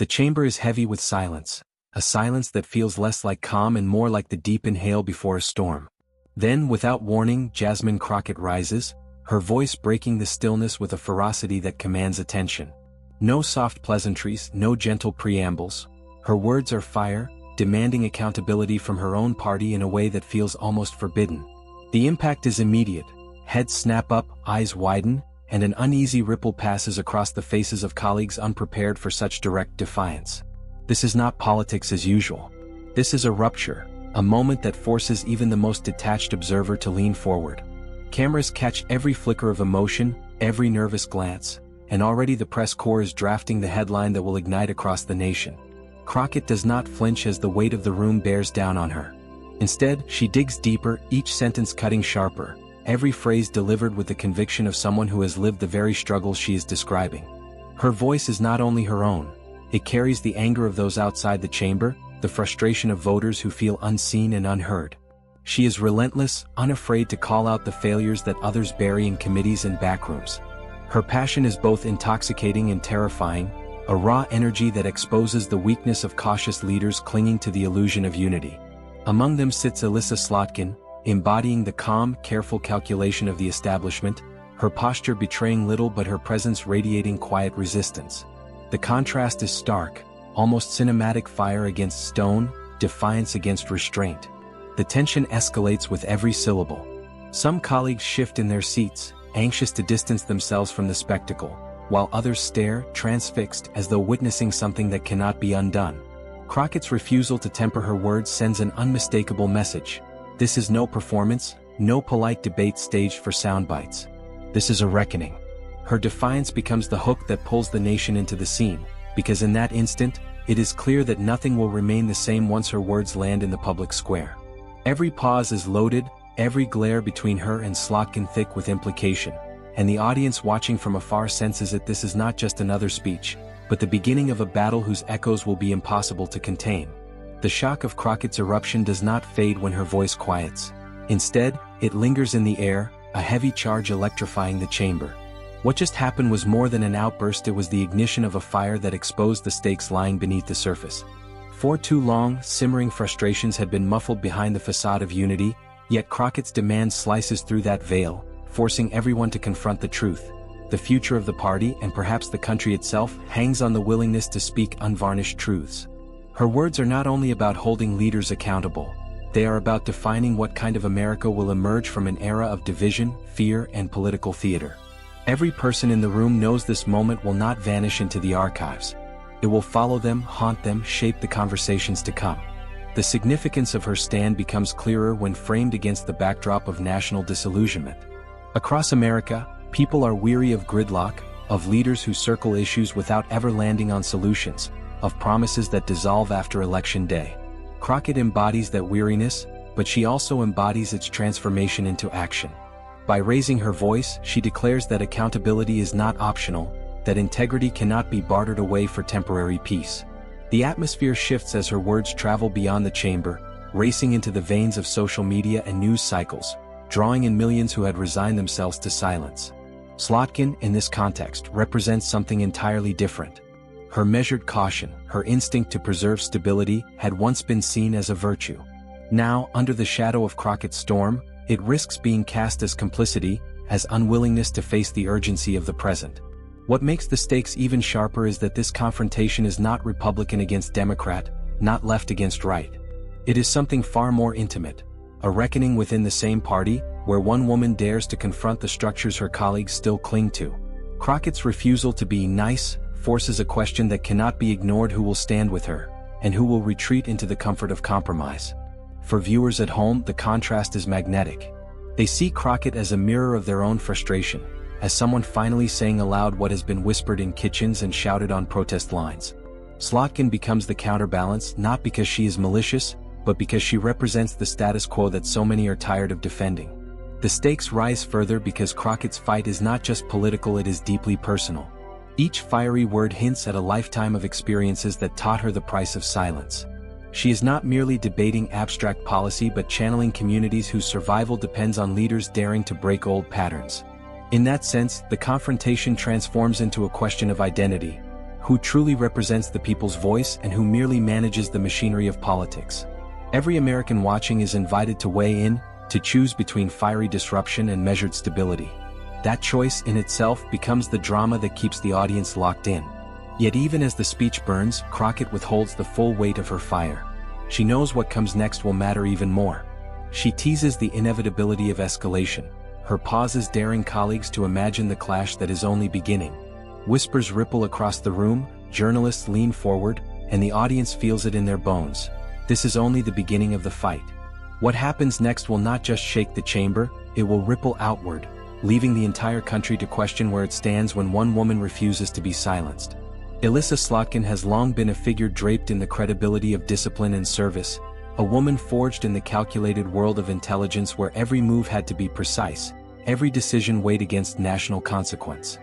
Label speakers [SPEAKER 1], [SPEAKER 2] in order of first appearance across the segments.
[SPEAKER 1] The chamber is heavy with silence, a silence that feels less like calm and more like the deep inhale before a storm. Then, without warning, Jasmine Crockett rises, her voice breaking the stillness with a ferocity that commands attention. No soft pleasantries, no gentle preambles. Her words are fire, demanding accountability from her own party in a way that feels almost forbidden. The impact is immediate. Heads snap up, eyes widen, and an uneasy ripple passes across the faces of colleagues unprepared for such direct defiance. This is not politics as usual. This is a rupture, a moment that forces even the most detached observer to lean forward. Cameras catch every flicker of emotion, every nervous glance, and already the press corps is drafting the headline that will ignite across the nation. Crockett does not flinch as the weight of the room bears down on her. Instead, she digs deeper, each sentence cutting sharper, every phrase delivered with the conviction of someone who has lived the very struggles she is describing. Her voice is not only her own, it carries the anger of those outside the chamber, the frustration of voters who feel unseen and unheard. She is relentless, unafraid to call out the failures that others bury in committees and backrooms. Her passion is both intoxicating and terrifying, a raw energy that exposes the weakness of cautious leaders clinging to the illusion of unity. Among them sits Elissa Slotkin, embodying the calm, careful calculation of the establishment, her posture betraying little but her presence radiating quiet resistance. The contrast is stark, almost cinematic: fire against stone, defiance against restraint. The tension escalates with every syllable. Some colleagues shift in their seats, anxious to distance themselves from the spectacle, while others stare, transfixed, as though witnessing something that cannot be undone. Crockett's refusal to temper her words sends an unmistakable message. This is no performance, no polite debate staged for sound bites. This is a reckoning. Her defiance becomes the hook that pulls the nation into the scene, because in that instant, it is clear that nothing will remain the same once her words land in the public square. Every pause is loaded, every glare between her and Slotkin thick with implication, and the audience watching from afar senses that this is not just another speech, but the beginning of a battle whose echoes will be impossible to contain. The shock of Crockett's eruption does not fade when her voice quiets. Instead, it lingers in the air, a heavy charge electrifying the chamber. What just happened was more than an outburst, it was the ignition of a fire that exposed the stakes lying beneath the surface. For too long, simmering frustrations had been muffled behind the facade of unity, yet Crockett's demand slices through that veil, forcing everyone to confront the truth. The future of the party, and perhaps the country itself, hangs on the willingness to speak unvarnished truths. Her words are not only about holding leaders accountable, they are about defining what kind of America will emerge from an era of division, fear, and political theater. Every person in the room knows this moment will not vanish into the archives. It will follow them, haunt them, shape the conversations to come. The significance of her stand becomes clearer when framed against the backdrop of national disillusionment. Across America, people are weary of gridlock, of leaders who circle issues without ever landing on solutions, of promises that dissolve after Election Day. Crockett embodies that weariness, but she also embodies its transformation into action. By raising her voice, she declares that accountability is not optional, that integrity cannot be bartered away for temporary peace. The atmosphere shifts as her words travel beyond the chamber, racing into the veins of social media and news cycles, drawing in millions who had resigned themselves to silence. Slotkin, in this context, represents something entirely different. Her measured caution, her instinct to preserve stability, had once been seen as a virtue. Now, under the shadow of Crockett's storm, it risks being cast as complicity, as unwillingness to face the urgency of the present. What makes the stakes even sharper is that this confrontation is not Republican against Democrat, not left against right. It is something far more intimate, a reckoning within the same party, where one woman dares to confront the structures her colleagues still cling to. Crockett's refusal to be nice forces a question that cannot be ignored: who will stand with her, and who will retreat into the comfort of compromise? For viewers at home, the contrast is magnetic. They see Crockett as a mirror of their own frustration, as someone finally saying aloud what has been whispered in kitchens and shouted on protest lines. Slotkin becomes the counterbalance, not because she is malicious, but because she represents the status quo that so many are tired of defending. The stakes rise further because Crockett's fight is not just political, it is deeply personal. Each fiery word hints at a lifetime of experiences that taught her the price of silence. She is not merely debating abstract policy but channeling communities whose survival depends on leaders daring to break old patterns. In that sense, the confrontation transforms into a question of identity. who truly represents the people's voice and who merely manages the machinery of politics. Every American watching is invited to weigh in, to choose between fiery disruption and measured stability. That choice in itself becomes the drama that keeps the audience locked in. Yet even as the speech burns, Crockett withholds the full weight of her fire. She knows what comes next will matter even more. She teases the inevitability of escalation, her pauses daring colleagues to imagine the clash that is only beginning. Whispers ripple across the room, journalists lean forward, and the audience feels it in their bones. This is only the beginning of the fight. What happens next will not just shake the chamber, it will ripple outward, leaving the entire country to question where it stands when one woman refuses to be silenced. Elissa Slotkin has long been a figure draped in the credibility of discipline and service, a woman forged in the calculated world of intelligence where every move had to be precise, every decision weighed against national consequence.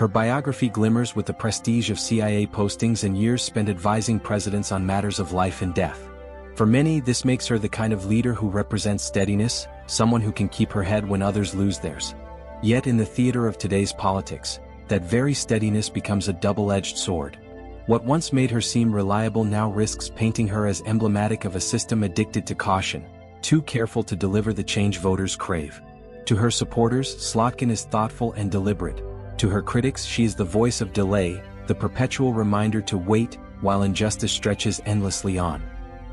[SPEAKER 1] Her biography glimmers with the prestige of CIA postings and years spent advising presidents on matters of life and death. For many, this makes her the kind of leader who represents steadiness, someone who can keep her head when others lose theirs. Yet in the theater of today's politics, that very steadiness becomes a double-edged sword. What once made her seem reliable now risks painting her as emblematic of a system addicted to caution, too careful to deliver the change voters crave. To her supporters, Slotkin is thoughtful and deliberate. To her critics, she is the voice of delay, the perpetual reminder to wait while injustice stretches endlessly on.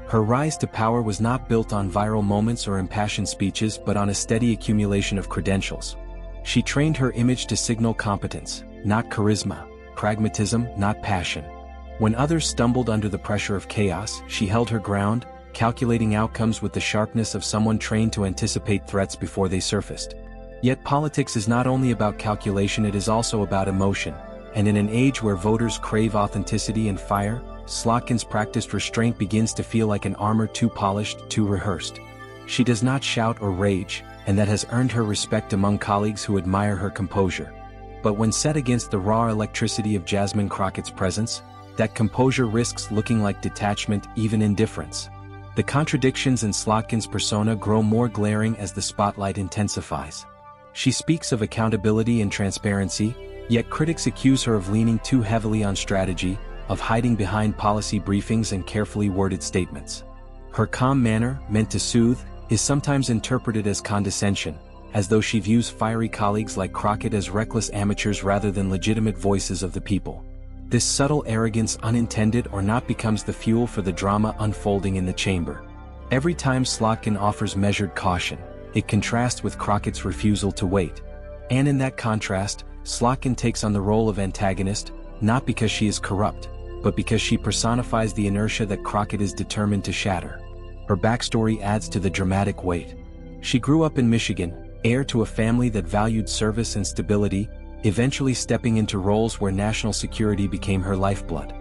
[SPEAKER 1] Her rise to power was not built on viral moments or impassioned speeches but on a steady accumulation of credentials. She trained her image to signal competence, not charisma, pragmatism, not passion. When others stumbled under the pressure of chaos, she held her ground, calculating outcomes with the sharpness of someone trained to anticipate threats before they surfaced. Yet politics is not only about calculation, it is also about emotion, and in an age where voters crave authenticity and fire, Slotkin's practiced restraint begins to feel like an armor too polished, too rehearsed. She does not shout or rage, and that has earned her respect among colleagues who admire her composure. But when set against the raw electricity of Jasmine Crockett's presence, that composure risks looking like detachment, even indifference. The contradictions in Slotkin's persona grow more glaring as the spotlight intensifies. She speaks of accountability and transparency, yet critics accuse her of leaning too heavily on strategy, of hiding behind policy briefings and carefully worded statements. Her calm manner, meant to soothe, is sometimes interpreted as condescension, as though she views fiery colleagues like Crockett as reckless amateurs rather than legitimate voices of the people. This subtle arrogance, unintended or not, becomes the fuel for the drama unfolding in the chamber. Every time Slotkin offers measured caution, it contrasts with Crockett's refusal to wait. And in that contrast, Slotkin takes on the role of antagonist, not because she is corrupt, but because she personifies the inertia that Crockett is determined to shatter. Her backstory adds to the dramatic weight. She grew up in Michigan, heir to a family that valued service and stability, eventually stepping into roles where national security became her lifeblood.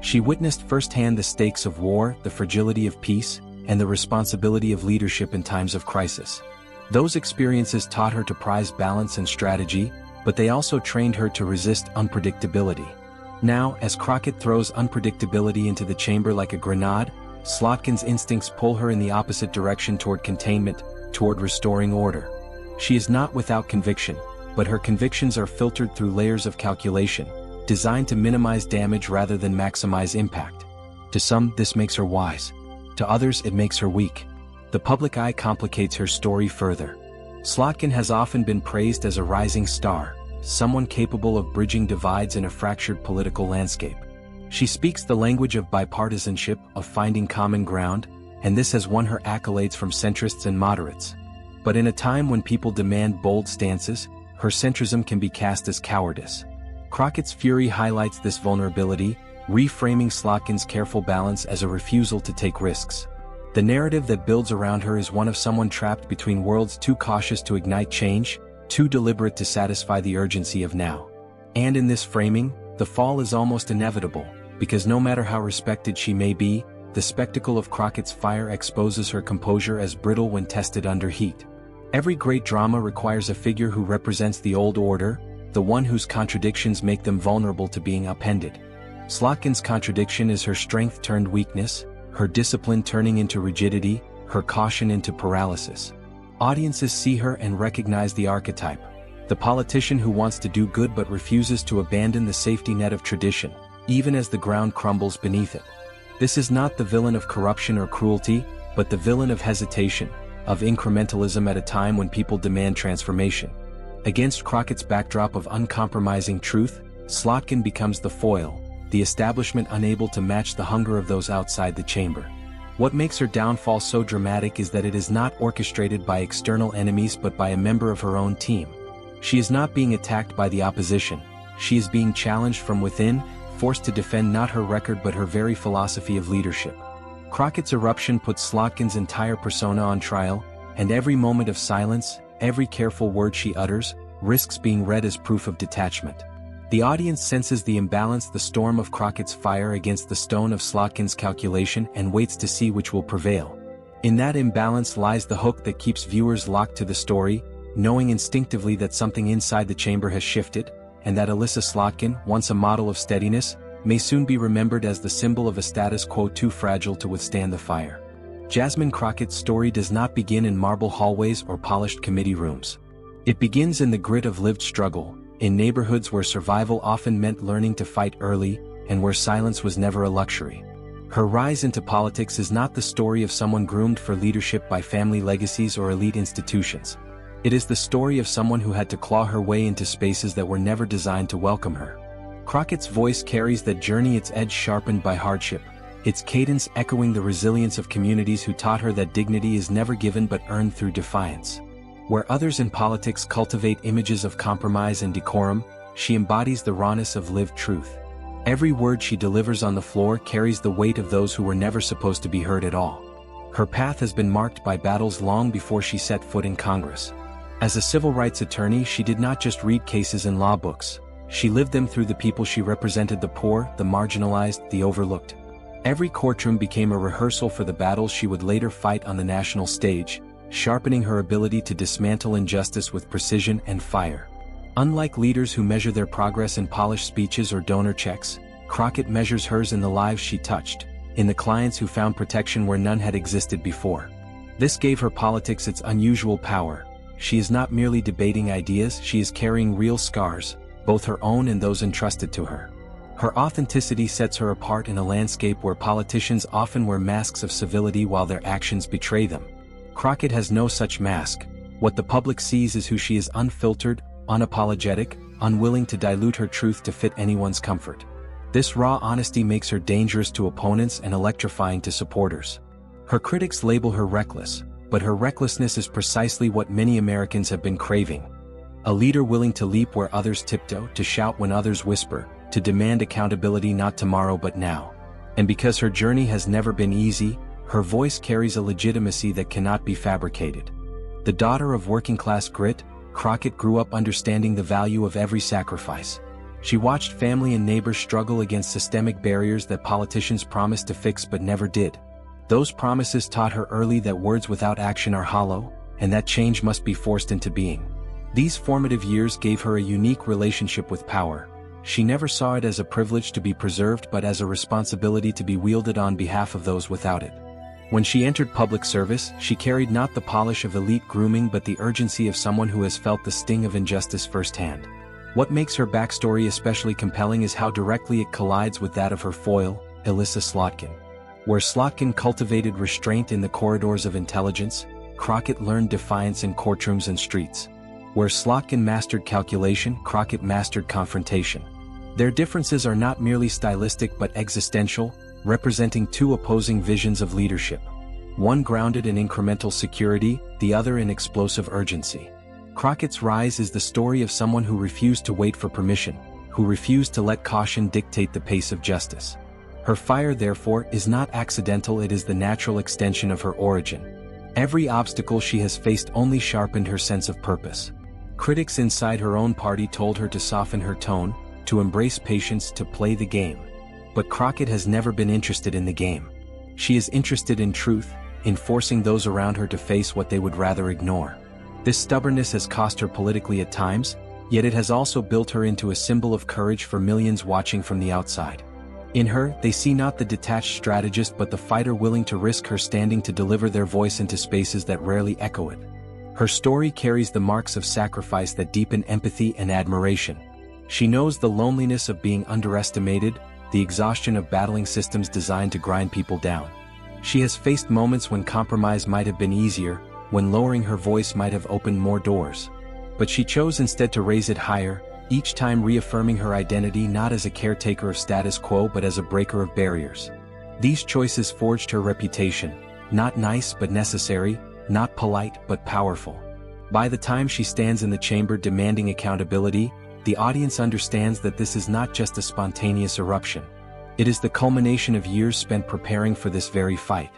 [SPEAKER 1] She witnessed firsthand the stakes of war, the fragility of peace, and the responsibility of leadership in times of crisis. Those experiences taught her to prize balance and strategy, but they also trained her to resist unpredictability. Now, as Crockett throws unpredictability into the chamber like a grenade, Slotkin's instincts pull her in the opposite direction, toward containment, toward restoring order. She is not without conviction, but her convictions are filtered through layers of calculation, designed to minimize damage rather than maximize impact. To some, this makes her wise. To others, it makes her weak. The public eye complicates her story further. Slotkin has often been praised as a rising star, someone capable of bridging divides in a fractured political landscape. She speaks the language of bipartisanship, of finding common ground, and this has won her accolades from centrists and moderates. But in a time when people demand bold stances, her centrism can be cast as cowardice. Crockett's fury highlights this vulnerability, reframing Slotkin's careful balance as a refusal to take risks. The narrative that builds around her is one of someone trapped between worlds, too cautious to ignite change, too deliberate to satisfy the urgency of now. And in this framing, the fall is almost inevitable, because no matter how respected she may be, the spectacle of Crockett's fire exposes her composure as brittle when tested under heat. Every great drama requires a figure who represents the old order, the one whose contradictions make them vulnerable to being upended. Slotkin's contradiction is her strength turned weakness, her discipline turning into rigidity, her caution into paralysis. Audiences see her and recognize the archetype, the politician who wants to do good but refuses to abandon the safety net of tradition, even as the ground crumbles beneath it. This is not the villain of corruption or cruelty, but the villain of hesitation, of incrementalism at a time when people demand transformation. Against Crockett's backdrop of uncompromising truth, Slotkin becomes the foil, the establishment unable to match the hunger of those outside the chamber. What makes her downfall so dramatic is that it is not orchestrated by external enemies but by a member of her own team. She is not being attacked by the opposition, she is being challenged from within, forced to defend not her record but her very philosophy of leadership. Crockett's eruption puts Slotkin's entire persona on trial, and every moment of silence, every careful word she utters, risks being read as proof of detachment. The audience senses the imbalance, the storm of Crockett's fire against the stone of Slotkin's calculation, and waits to see which will prevail. In that imbalance lies the hook that keeps viewers locked to the story, knowing instinctively that something inside the chamber has shifted, and that Elissa Slotkin, once a model of steadiness, may soon be remembered as the symbol of a status quo too fragile to withstand the fire. Jasmine Crockett's story does not begin in marble hallways or polished committee rooms. It begins in the grit of lived struggle, in neighborhoods where survival often meant learning to fight early, and where silence was never a luxury. Her rise into politics is not the story of someone groomed for leadership by family legacies or elite institutions. It is the story of someone who had to claw her way into spaces that were never designed to welcome her. Crockett's voice carries that journey, its edge sharpened by hardship, its cadence echoing the resilience of communities who taught her that dignity is never given but earned through defiance. Where others in politics cultivate images of compromise and decorum, she embodies the rawness of lived truth. Every word she delivers on the floor carries the weight of those who were never supposed to be heard at all. Her path has been marked by battles long before she set foot in Congress. As a civil rights attorney, she did not just read cases in law books. She lived them through the people she represented: the poor, the marginalized, the overlooked. Every courtroom became a rehearsal for the battles she would later fight on the national stage, sharpening her ability to dismantle injustice with precision and fire. Unlike leaders who measure their progress in polished speeches or donor checks, Crockett measures hers in the lives she touched, in the clients who found protection where none had existed before. This gave her politics its unusual power. She is not merely debating ideas, she is carrying real scars, both her own and those entrusted to her. Her authenticity sets her apart in a landscape where politicians often wear masks of civility while their actions betray them. Crockett has no such mask. What the public sees is who she is: unfiltered, unapologetic, unwilling to dilute her truth to fit anyone's comfort. This raw honesty makes her dangerous to opponents and electrifying to supporters. Her critics label her reckless, but her recklessness is precisely what many Americans have been craving. A leader willing to leap where others tiptoe, to shout when others whisper, to demand accountability not tomorrow but now. And because her journey has never been easy, her voice carries a legitimacy that cannot be fabricated. The daughter of working-class grit, Crockett grew up understanding the value of every sacrifice. She watched family and neighbors struggle against systemic barriers that politicians promised to fix but never did. Those promises taught her early that words without action are hollow, and that change must be forced into being. These formative years gave her a unique relationship with power. She never saw it as a privilege to be preserved but as a responsibility to be wielded on behalf of those without it. When she entered public service, she carried not the polish of elite grooming but the urgency of someone who has felt the sting of injustice firsthand. What makes her backstory especially compelling is how directly it collides with that of her foil, Elissa Slotkin. Where Slotkin cultivated restraint in the corridors of intelligence, Crockett learned defiance in courtrooms and streets. Where Slotkin mastered calculation, Crockett mastered confrontation. Their differences are not merely stylistic but existential, representing two opposing visions of leadership. One grounded in incremental security, the other in explosive urgency. Crockett's rise is the story of someone who refused to wait for permission, who refused to let caution dictate the pace of justice. Her fire, therefore, is not accidental, it is the natural extension of her origin. Every obstacle she has faced only sharpened her sense of purpose. Critics inside her own party told her to soften her tone, to embrace patience, to play the game. But Crockett has never been interested in the game. She is interested in truth, in forcing those around her to face what they would rather ignore. This stubbornness has cost her politically at times, yet it has also built her into a symbol of courage for millions watching from the outside. In her, they see not the detached strategist but the fighter willing to risk her standing to deliver their voice into spaces that rarely echo it. Her story carries the marks of sacrifice that deepen empathy and admiration. She knows the loneliness of being underestimated, the exhaustion of battling systems designed to grind people down. She has faced moments when compromise might have been easier, when lowering her voice might have opened more doors. But she chose instead to raise it higher, each time reaffirming her identity not as a caretaker of status quo but as a breaker of barriers. These choices forged her reputation, not nice but necessary, not polite but powerful. By the time she stands in the chamber demanding accountability, the audience understands that this is not just a spontaneous eruption. It is the culmination of years spent preparing for this very fight.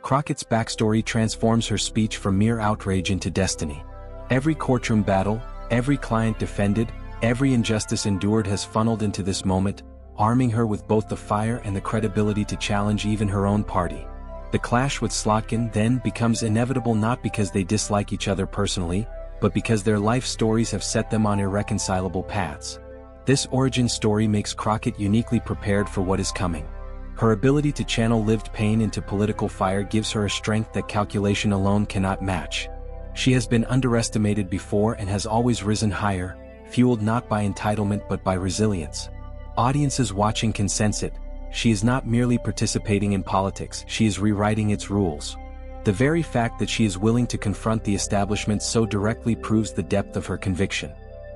[SPEAKER 1] Crockett's backstory transforms her speech from mere outrage into destiny. Every courtroom battle, every client defended, every injustice endured has funneled into this moment, arming her with both the fire and the credibility to challenge even her own party. The clash with Slotkin then becomes inevitable not because they dislike each other personally, but because their life stories have set them on irreconcilable paths. This origin story makes Crockett uniquely prepared for what is coming. Her ability to channel lived pain into political fire gives her a strength that calculation alone cannot match. She has been underestimated before and has always risen higher, fueled not by entitlement but by resilience. Audiences watching can sense it. She is not merely participating in politics, she is rewriting its rules. The very fact that she is willing to confront the establishment so directly proves the depth of her conviction.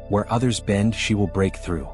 [SPEAKER 1] Where others bend, she will break through.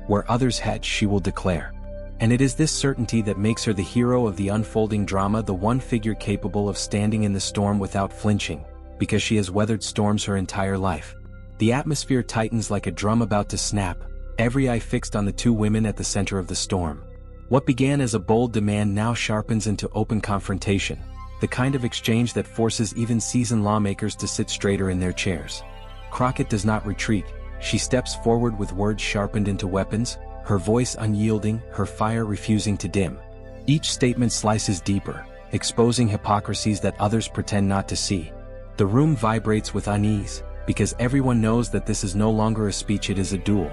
[SPEAKER 1] Where others hedge, she will declare. And it is this certainty that makes her the hero of the unfolding drama, the one figure capable of standing in the storm without flinching, because she has weathered storms her entire life. The atmosphere tightens like a drum about to snap, every eye fixed on the two women at the center of the storm. What began as a bold demand now sharpens into open confrontation, the kind of exchange that forces even seasoned lawmakers to sit straighter in their chairs. Crockett does not retreat, she steps forward with words sharpened into weapons, her voice unyielding, her fire refusing to dim. Each statement slices deeper, exposing hypocrisies that others pretend not to see. The room vibrates with unease, because everyone knows that this is no longer a speech, it is a duel.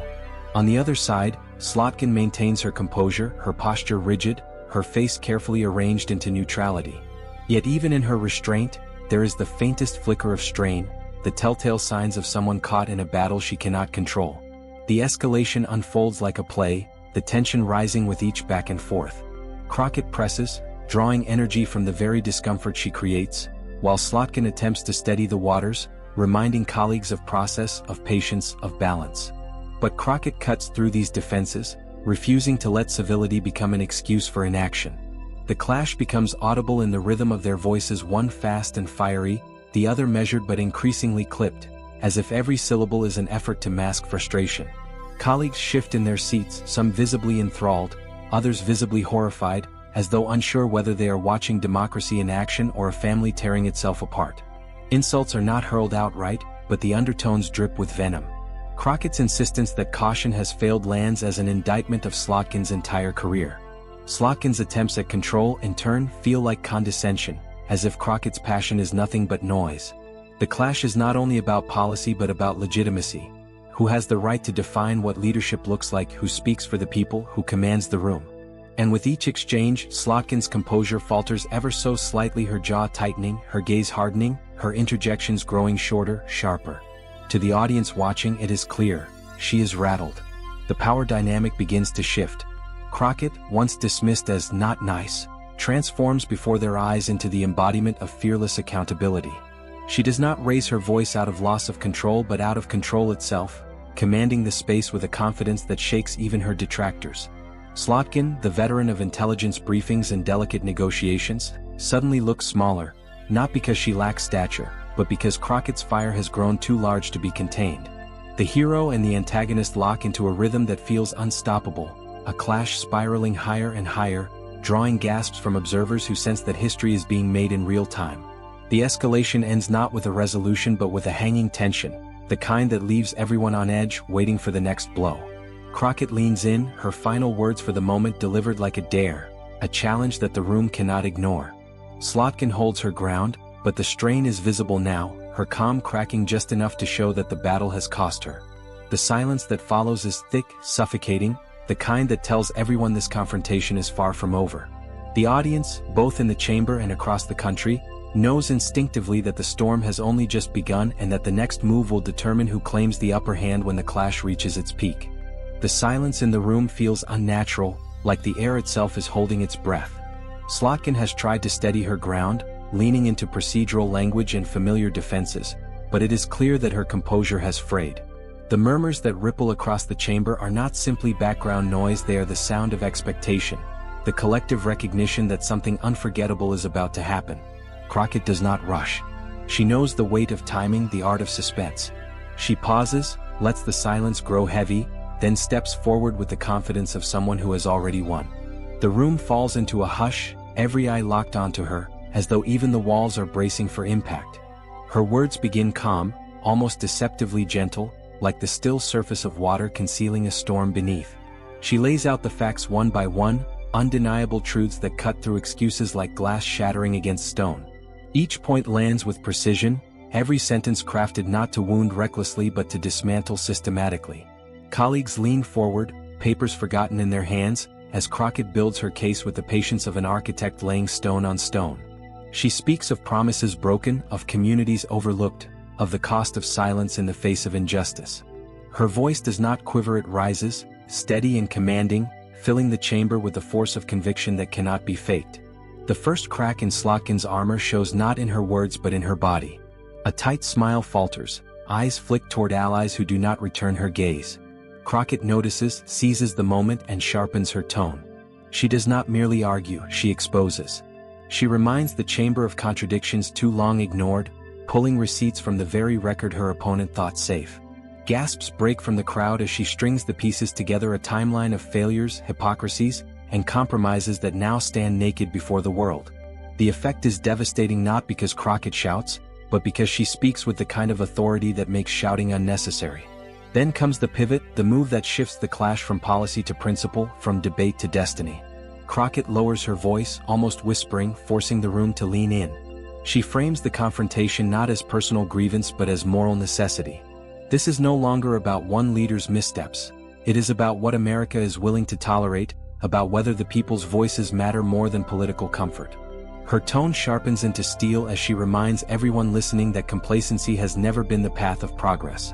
[SPEAKER 1] On the other side, Slotkin maintains her composure, her posture rigid, her face carefully arranged into neutrality. Yet even in her restraint, there is the faintest flicker of strain, the telltale signs of someone caught in a battle she cannot control. The escalation unfolds like a play, the tension rising with each back and forth. Crockett presses, drawing energy from the very discomfort she creates, while Slotkin attempts to steady the waters, reminding colleagues of process, of patience, of balance. But Crockett cuts through these defenses, refusing to let civility become an excuse for inaction. The clash becomes audible in the rhythm of their voices, one fast and fiery, the other measured but increasingly clipped, as if every syllable is an effort to mask frustration. Colleagues shift in their seats, some visibly enthralled, others visibly horrified, as though unsure whether they are watching democracy in action or a family tearing itself apart. Insults are not hurled outright, but the undertones drip with venom. Crockett's insistence that caution has failed lands as an indictment of Slotkin's entire career. Slotkin's attempts at control, in turn, feel like condescension, as if Crockett's passion is nothing but noise. The clash is not only about policy but about legitimacy. Who has the right to define what leadership looks like, who speaks for the people, who commands the room? And with each exchange, Slotkin's composure falters ever so slightly, her jaw tightening, her gaze hardening, her interjections growing shorter, sharper. To the audience watching, it is clear, she is rattled. The power dynamic begins to shift. Crockett, once dismissed as not nice, transforms before their eyes into the embodiment of fearless accountability. She does not raise her voice out of loss of control but out of control itself, commanding the space with a confidence that shakes even her detractors. Slotkin, the veteran of intelligence briefings and delicate negotiations, suddenly looks smaller, not because she lacks stature, but because Crockett's fire has grown too large to be contained. The hero and the antagonist lock into a rhythm that feels unstoppable, a clash spiraling higher and higher, drawing gasps from observers who sense that history is being made in real time. The escalation ends not with a resolution but with a hanging tension, the kind that leaves everyone on edge, waiting for the next blow. Crockett leans in, her final words for the moment delivered like a dare, a challenge that the room cannot ignore. Slotkin holds her ground, but the strain is visible now, her calm cracking just enough to show that the battle has cost her. The silence that follows is thick, suffocating, the kind that tells everyone this confrontation is far from over. The audience, both in the chamber and across the country, knows instinctively that the storm has only just begun and that the next move will determine who claims the upper hand when the clash reaches its peak. The silence in the room feels unnatural, like the air itself is holding its breath. Slotkin has tried to steady her ground, leaning into procedural language and familiar defenses, but it is clear that her composure has frayed. The murmurs that ripple across the chamber are not simply background noise, they are the sound of expectation, the collective recognition that something unforgettable is about to happen. Crockett does not rush. She knows the weight of timing, the art of suspense. She pauses, lets the silence grow heavy, then steps forward with the confidence of someone who has already won. The room falls into a hush, every eye locked onto her, as though even the walls are bracing for impact. Her words begin calm, almost deceptively gentle, like the still surface of water concealing a storm beneath. She lays out the facts one by one, undeniable truths that cut through excuses like glass shattering against stone. Each point lands with precision, every sentence crafted not to wound recklessly but to dismantle systematically. Colleagues lean forward, papers forgotten in their hands, as Crockett builds her case with the patience of an architect laying stone on stone. She speaks of promises broken, of communities overlooked, of the cost of silence in the face of injustice. Her voice does not quiver, it rises, steady and commanding, filling the chamber with the force of conviction that cannot be faked. The first crack in Slotkin's armor shows not in her words but in her body. A tight smile falters, eyes flick toward allies who do not return her gaze. Crockett notices, seizes the moment and sharpens her tone. She does not merely argue, she exposes. She reminds the chamber of contradictions too long ignored, pulling receipts from the very record her opponent thought safe. Gasps break from the crowd as she strings the pieces together, a timeline of failures, hypocrisies, and compromises that now stand naked before the world. The effect is devastating not because Crockett shouts, but because she speaks with the kind of authority that makes shouting unnecessary. Then comes the pivot, the move that shifts the clash from policy to principle, from debate to destiny. Crockett lowers her voice, almost whispering, forcing the room to lean in. She frames the confrontation not as personal grievance but as moral necessity. This is no longer about one leader's missteps. It is about what America is willing to tolerate, about whether the people's voices matter more than political comfort. Her tone sharpens into steel as she reminds everyone listening that complacency has never been the path of progress.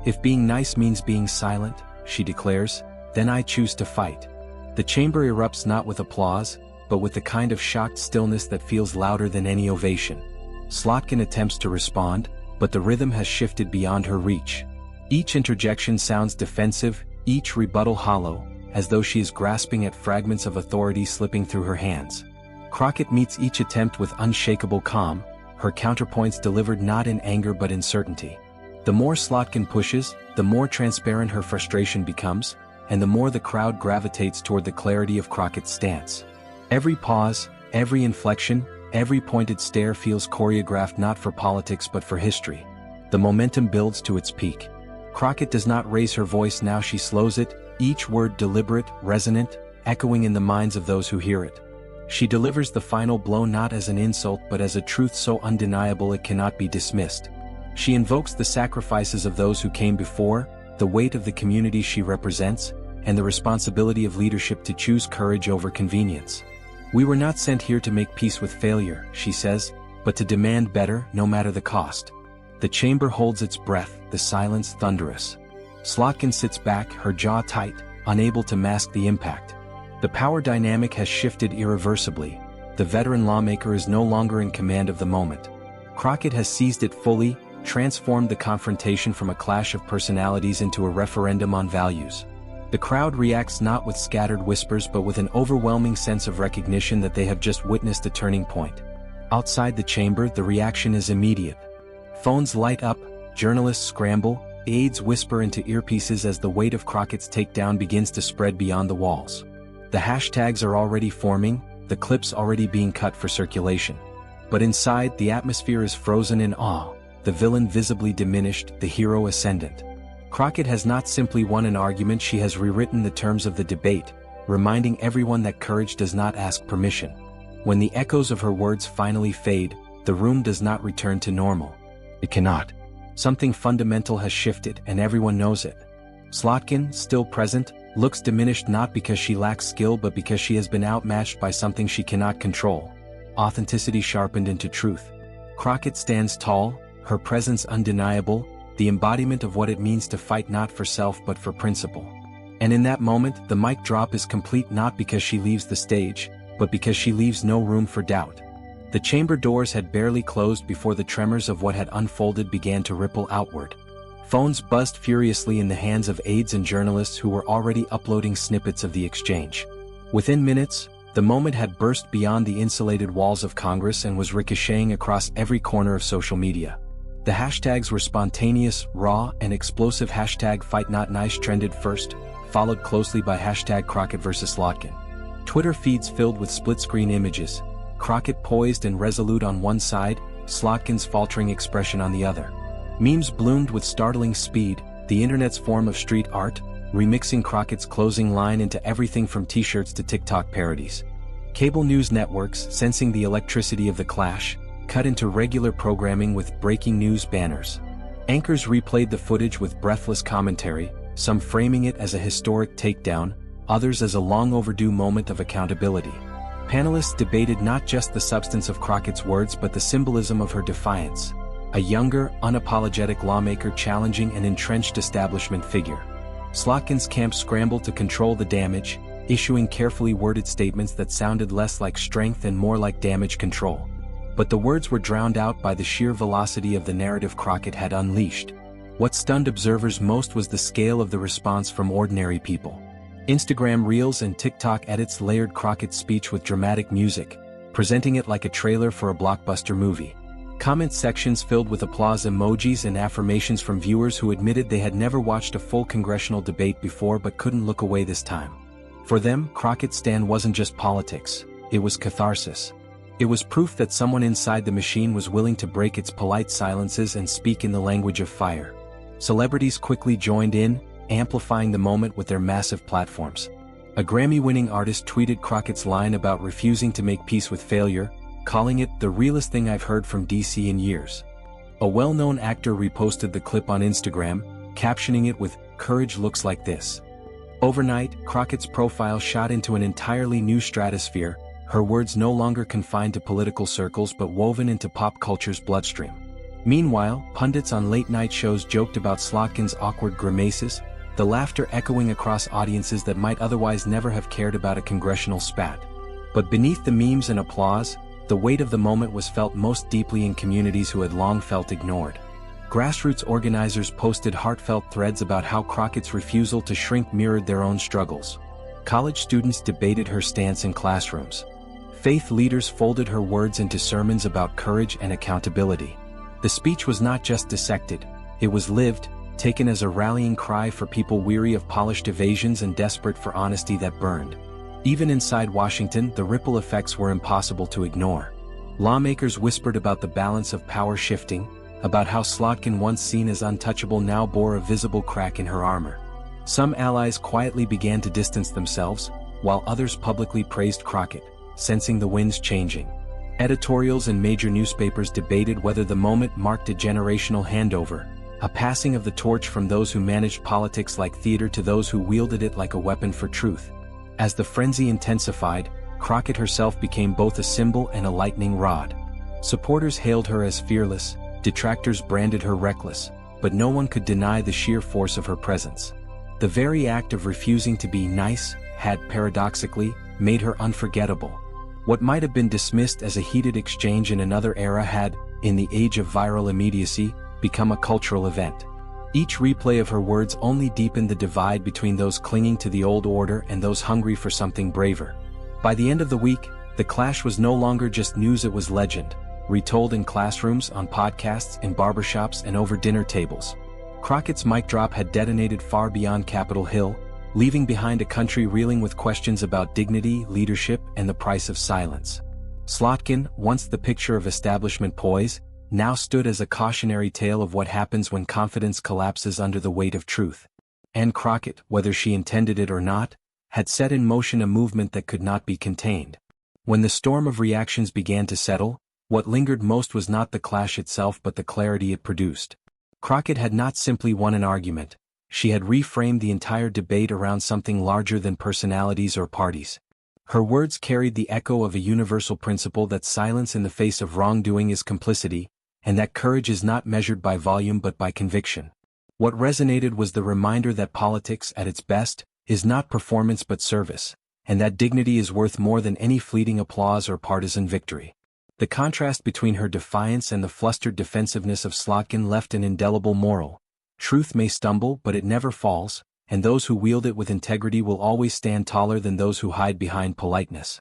[SPEAKER 1] If being nice means being silent, she declares, then I choose to fight. The chamber erupts not with applause, but with the kind of shocked stillness that feels louder than any ovation. Slotkin attempts to respond, but the rhythm has shifted beyond her reach. Each interjection sounds defensive, each rebuttal hollow, as though she is grasping at fragments of authority slipping through her hands. Crockett meets each attempt with unshakable calm, her counterpoints delivered not in anger but in certainty. The more Slotkin pushes, the more transparent her frustration becomes, and the more the crowd gravitates toward the clarity of Crockett's stance. Every pause, every inflection, every pointed stare feels choreographed not for politics but for history. The momentum builds to its peak. Crockett does not raise her voice now, she slows it, each word deliberate, resonant, echoing in the minds of those who hear it. She delivers the final blow not as an insult but as a truth so undeniable it cannot be dismissed. She invokes the sacrifices of those who came before, the weight of the community she represents, and the responsibility of leadership to choose courage over convenience. We were not sent here to make peace with failure, she says, but to demand better, no matter the cost. The chamber holds its breath, the silence thunderous. Slotkin sits back, her jaw tight, unable to mask the impact. The power dynamic has shifted irreversibly. The veteran lawmaker is no longer in command of the moment. Crockett has seized it fully, transformed the confrontation from a clash of personalities into a referendum on values. The crowd reacts not with scattered whispers but with an overwhelming sense of recognition that they have just witnessed a turning point. Outside the chamber, the reaction is immediate. Phones light up, journalists scramble, aides whisper into earpieces as the weight of Crockett's takedown begins to spread beyond the walls. The hashtags are already forming, the clips already being cut for circulation. But inside, the atmosphere is frozen in awe, the villain visibly diminished, the hero ascendant. Crockett has not simply won an argument, she has rewritten the terms of the debate, reminding everyone that courage does not ask permission. When the echoes of her words finally fade, the room does not return to normal. It cannot. Something fundamental has shifted, and everyone knows it. Slotkin, still present, looks diminished not because she lacks skill but because she has been outmatched by something she cannot control. Authenticity sharpened into truth. Crockett stands tall, her presence undeniable, the embodiment of what it means to fight not for self but for principle. And in that moment, the mic drop is complete not because she leaves the stage, but because she leaves no room for doubt. The chamber doors had barely closed before the tremors of what had unfolded began to ripple outward. Phones buzzed furiously in the hands of aides and journalists who were already uploading snippets of the exchange. Within minutes, the moment had burst beyond the insulated walls of Congress and was ricocheting across every corner of social media. The hashtags were spontaneous, raw, and explosive. #FightNotNice trended first, followed closely by #Crockett vs. Slotkin. Twitter feeds filled with split-screen images, Crockett poised and resolute on one side, Slotkin's faltering expression on the other. Memes bloomed with startling speed, the internet's form of street art, remixing Crockett's closing line into everything from t-shirts to TikTok parodies. Cable news networks, sensing the electricity of the clash, cut into regular programming with breaking news banners. Anchors replayed the footage with breathless commentary, some framing it as a historic takedown, others as a long-overdue moment of accountability. Panelists debated not just the substance of Crockett's words but the symbolism of her defiance. A younger, unapologetic lawmaker challenging an entrenched establishment figure. Slotkin's camp scrambled to control the damage, issuing carefully worded statements that sounded less like strength and more like damage control. But the words were drowned out by the sheer velocity of the narrative Crockett had unleashed. What stunned observers most was the scale of the response from ordinary people. Instagram Reels and TikTok edits layered Crockett's speech with dramatic music, presenting it like a trailer for a blockbuster movie. Comment sections filled with applause emojis and affirmations from viewers who admitted they had never watched a full congressional debate before but couldn't look away this time. For them, Crockett's stand wasn't just politics, it was catharsis. It was proof that someone inside the machine was willing to break its polite silences and speak in the language of fire. Celebrities quickly joined in, amplifying the moment with their massive platforms. A Grammy-winning artist tweeted Crockett's line about refusing to make peace with failure, calling it the realest thing I've heard from DC in years. A well-known actor reposted the clip on Instagram, captioning it with, "Courage looks like this." Overnight, Crockett's profile shot into an entirely new stratosphere, her words no longer confined to political circles but woven into pop culture's bloodstream. Meanwhile, pundits on late-night shows joked about Slotkin's awkward grimaces, the laughter echoing across audiences that might otherwise never have cared about a congressional spat. But beneath the memes and applause, the weight of the moment was felt most deeply in communities who had long felt ignored. Grassroots organizers posted heartfelt threads about how Crockett's refusal to shrink mirrored their own struggles. College students debated her stance in classrooms. Faith leaders folded her words into sermons about courage and accountability. The speech was not just dissected, it was lived, taken as a rallying cry for people weary of polished evasions and desperate for honesty that burned. Even inside Washington, the ripple effects were impossible to ignore. Lawmakers whispered about the balance of power shifting, about how Slotkin, once seen as untouchable, now bore a visible crack in her armor. Some allies quietly began to distance themselves, while others publicly praised Crockett, sensing the winds changing. Editorials in major newspapers debated whether the moment marked a generational handover, a passing of the torch from those who managed politics like theater to those who wielded it like a weapon for truth. As the frenzy intensified, Crockett herself became both a symbol and a lightning rod. Supporters hailed her as fearless, detractors branded her reckless, but no one could deny the sheer force of her presence. The very act of refusing to be nice had, paradoxically, made her unforgettable. What might have been dismissed as a heated exchange in another era had, in the age of viral immediacy, become a cultural event. Each replay of her words only deepened the divide between those clinging to the old order and those hungry for something braver. By the end of the week, the clash was no longer just news, it was legend, retold in classrooms, on podcasts, in barbershops, and over dinner tables. Crockett's mic drop had detonated far beyond Capitol Hill, leaving behind a country reeling with questions about dignity, leadership, and the price of silence. Slotkin, once the picture of establishment poise, now stood as a cautionary tale of what happens when confidence collapses under the weight of truth. And Crockett, whether she intended it or not, had set in motion a movement that could not be contained. When the storm of reactions began to settle, what lingered most was not the clash itself but the clarity it produced. Crockett had not simply won an argument, she had reframed the entire debate around something larger than personalities or parties. Her words carried the echo of a universal principle that silence in the face of wrongdoing is complicity, and that courage is not measured by volume but by conviction. What resonated was the reminder that politics, at its best, is not performance but service, and that dignity is worth more than any fleeting applause or partisan victory. The contrast between her defiance and the flustered defensiveness of Slotkin left an indelible moral. Truth may stumble but it never falls, and those who wield it with integrity will always stand taller than those who hide behind politeness.